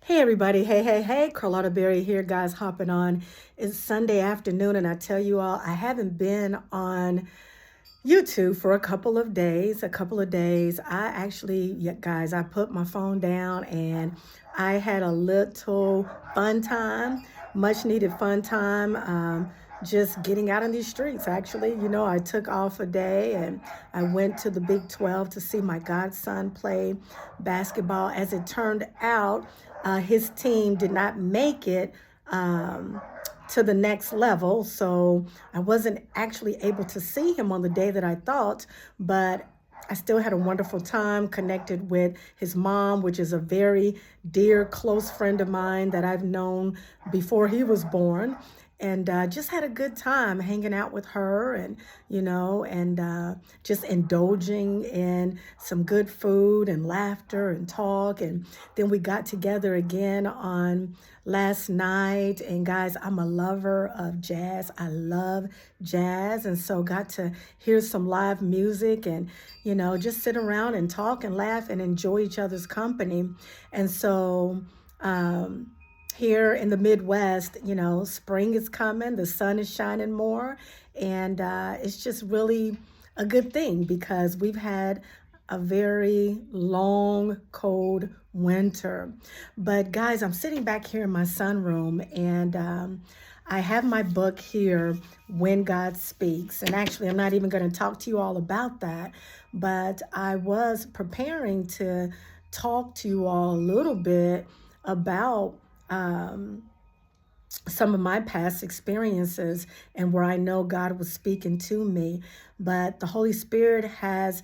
Hey everybody, hey, Carlotta Berry here, guys, hopping on. It's Sunday afternoon, and I tell you all, I haven't been on YouTube for a couple of days. I actually, yeah, guys, I put my phone down and I had a little fun time, much needed fun time. Just getting out in these streets. Actually, I took off a day and I went to the Big 12 to see my godson play basketball. As it turned out, his team did not make it. To the next level. So I wasn't actually able to see him on the day that I thought, but I still had a wonderful time connected with his mom, which is a very dear, close friend of mine that I've known before he was born. And just had a good time hanging out with her and just indulging in some good food and laughter and talk. And then we got together again on last night. And guys, I'm a lover of jazz. I love jazz. And so got to hear some live music and, just sit around and talk and laugh and enjoy each other's company. And so, here in the Midwest, spring is coming, the sun is shining more, and it's just really a good thing because we've had a very long, cold winter. But guys, I'm sitting back here in my sunroom and I have my book here, When God Speaks. And actually, I'm not even going to talk to you all about that, but I was preparing to talk to you all a little bit about some of my past experiences and where I know God was speaking to me. But the Holy Spirit has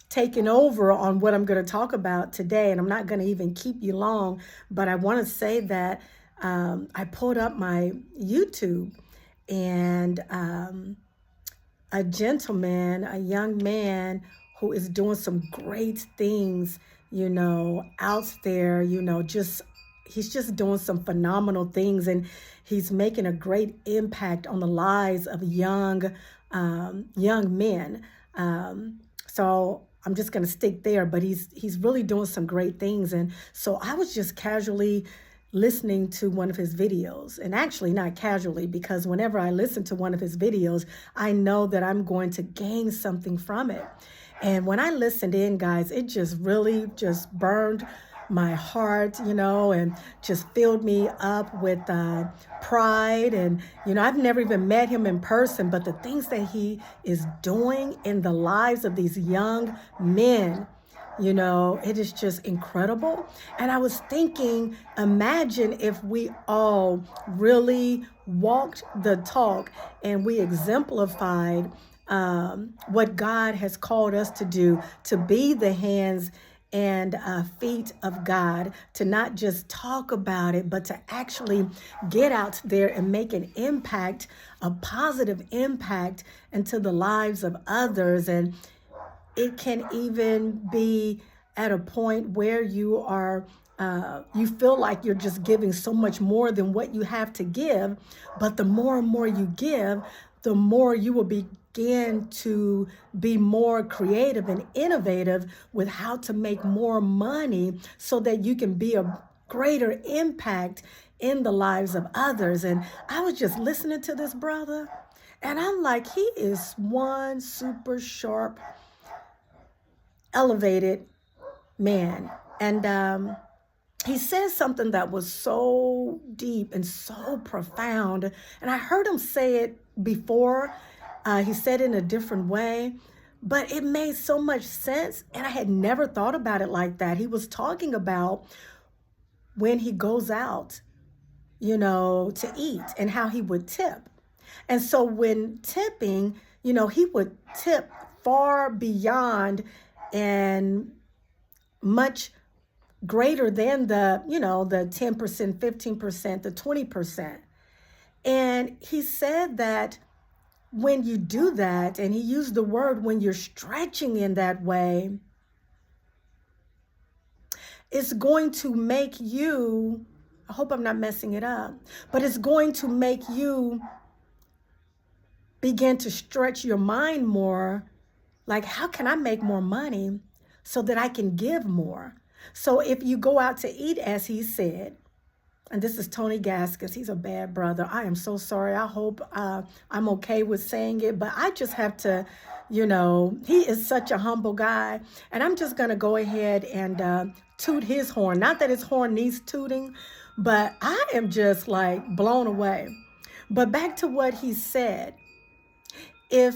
taken over on what I'm going to talk about today. And I'm not going to even keep you long, but I want to say that I pulled up my YouTube and a gentleman, a young man who is doing some great things, out there, just he's just doing some phenomenal things and he's making a great impact on the lives of young men. So I'm just going to stick there, but he's really doing some great things. And so I was just casually listening to one of his videos, and actually not casually, because whenever I listen to one of his videos, I know that I'm going to gain something from it. And when I listened in, guys, it just really just burned my heart, and just filled me up with pride. And, I've never even met him in person, but the things that he is doing in the lives of these young men, it is just incredible. And I was thinking, imagine if we all really walked the talk and we exemplified what God has called us to do, to be the hands and feet of God, to not just talk about it, but to actually get out there and make an impact, a positive impact into the lives of others. And it can even be at a point where you feel like you're just giving so much more than what you have to give. But the more and more you give, the more you will begin to be more creative and innovative with how to make more money so that you can be a greater impact in the lives of others. And I was just listening to this brother, and I'm like, he is one super sharp, elevated man. And he says something that was so deep and so profound. And I heard him say it before. He said it in a different way, but it made so much sense. And I had never thought about it like that. He was talking about when he goes out, to eat and how he would tip. And so when tipping, he would tip far beyond and much greater than the 10%, 15%, the 20%. And he said that when you do that, and he used the word when you're stretching in that way, it's going to make you, I hope I'm not messing it up, but it's going to make you begin to stretch your mind more. Like, how can I make more money so that I can give more? So if you go out to eat, as he said, and this is Tony Gaskins. He's a bad brother. I am so sorry. I hope I'm okay with saying it, but I just have to, he is such a humble guy. And I'm just going to go ahead and toot his horn. Not that his horn needs tooting, but I am just like blown away. But back to what he said. If,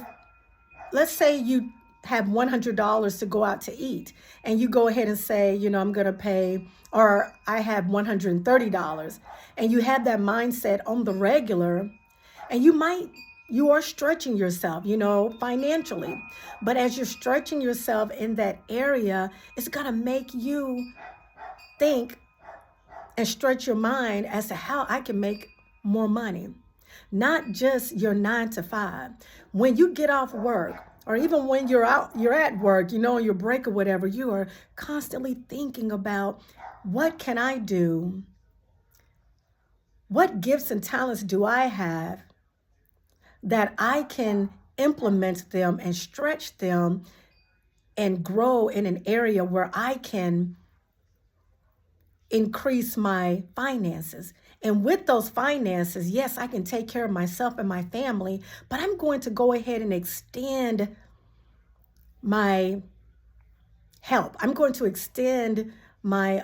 let's say you have $100 to go out to eat, and you go ahead and say, I'm going to pay, or I have $130, and you have that mindset on the regular, and you are stretching yourself, financially. But as you're stretching yourself in that area, it's going to make you think and stretch your mind as to how I can make more money. Not just your 9 to 5. When you get off work, or even when you're at work, on your break or whatever, you are constantly thinking about, what can I do? What gifts and talents do I have that I can implement them and stretch them and grow in an area where I can increase my finances? And with those finances, yes, I can take care of myself and my family, but I'm going to go ahead and extend my help. I'm going to extend my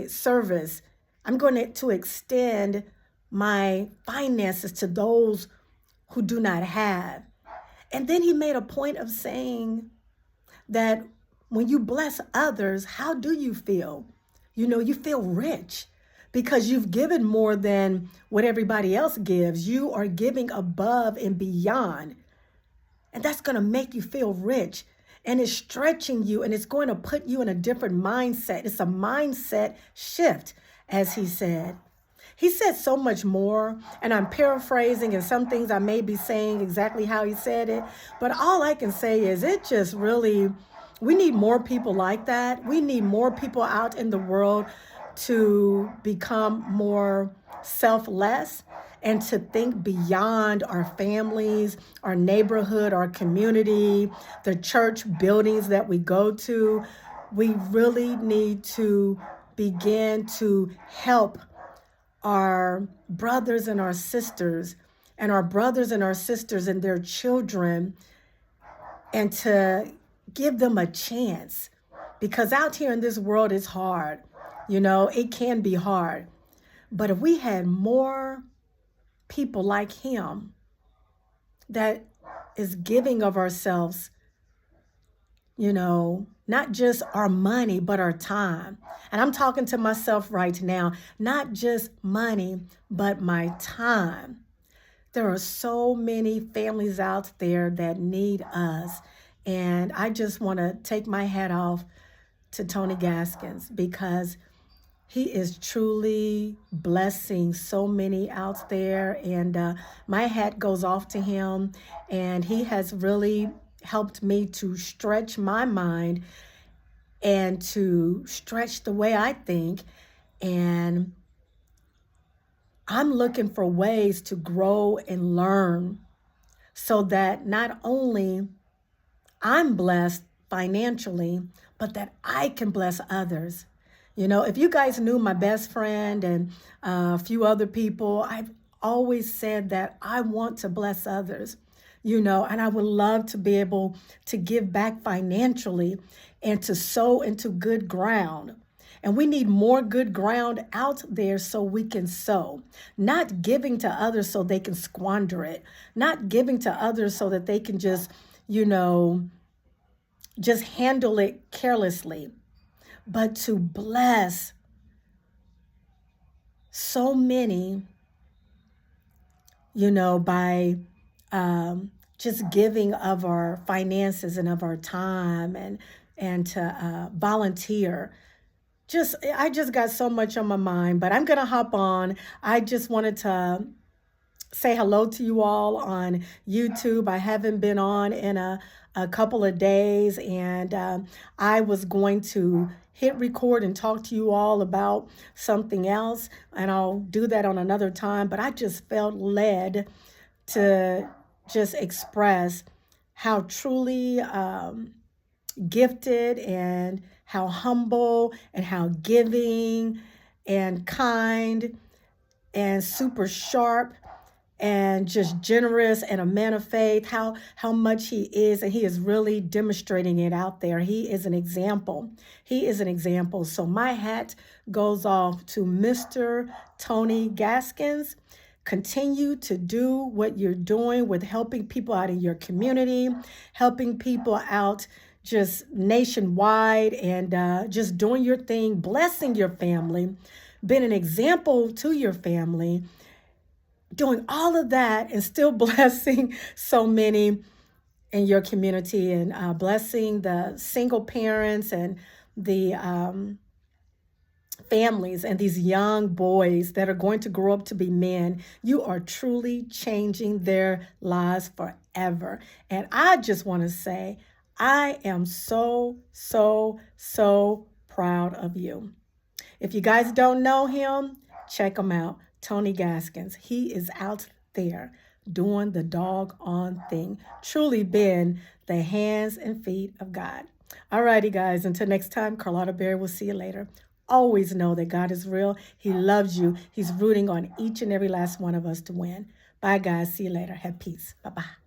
service. I'm going to extend my finances to those who do not have. And then he made a point of saying that when you bless others, how do you feel? You feel rich because you've given more than what everybody else gives. You are giving above and beyond. And that's going to make you feel rich. And it's stretching you, and it's going to put you in a different mindset. It's a mindset shift, as he said. He said so much more, and I'm paraphrasing, and some things I may be saying exactly how he said it. But all I can say is it just really, we need more people like that. We need more people out in the world to become more selfless and to think beyond our families, our neighborhood, our community, the church buildings that we go to. We really need to begin to help our brothers and our sisters, and our brothers and our sisters and their children, and to give them a chance. Because out here in this world, it's hard. It can be hard. But if we had more people like him that is giving of ourselves, not just our money, but our time. And I'm talking to myself right now, not just money, but my time. There are so many families out there that need us. And I just want to take my hat off to Tony Gaskins, because he is truly blessing so many out there. And my hat goes off to him. And he has really helped me to stretch my mind and to stretch the way I think. And I'm looking for ways to grow and learn so that not only I'm blessed financially, but that I can bless others. If you guys knew my best friend and a few other people, I've always said that I want to bless others, and I would love to be able to give back financially and to sow into good ground. And we need more good ground out there so we can sow, not giving to others so they can squander it, not giving to others so that they can just handle it carelessly, but to bless so many, by just giving of our finances and of our time, and to volunteer. I just got so much on my mind, but I'm going to hop on. I just wanted to say hello to you all on YouTube. I haven't been on in a couple of days, and I was going to hit record and talk to you all about something else, and I'll do that on another time. But I just felt led to just express how truly gifted and how humble and how giving and kind and super sharp and just generous and a man of faith, how much he is, and he is really demonstrating it out there. He is an example. He is an example. So my hat goes off to Mr. Tony Gaskins. Continue to do what you're doing with helping people out in your community, helping people out just nationwide, and just doing your thing, blessing your family, being an example to your family, doing all of that and still blessing so many in your community, and blessing the single parents and the families and these young boys that are going to grow up to be men. You are truly changing their lives forever. And I just want to say, I am so, so, so proud of you. If you guys don't know him, check him out. Tony Gaskins. He is out there doing the doggone thing. Truly been the hands and feet of God. All righty, guys. Until next time, Carlotta Berry will see you later. Always know that God is real. He loves you. He's rooting on each and every last one of us to win. Bye, guys. See you later. Have peace. Bye-bye.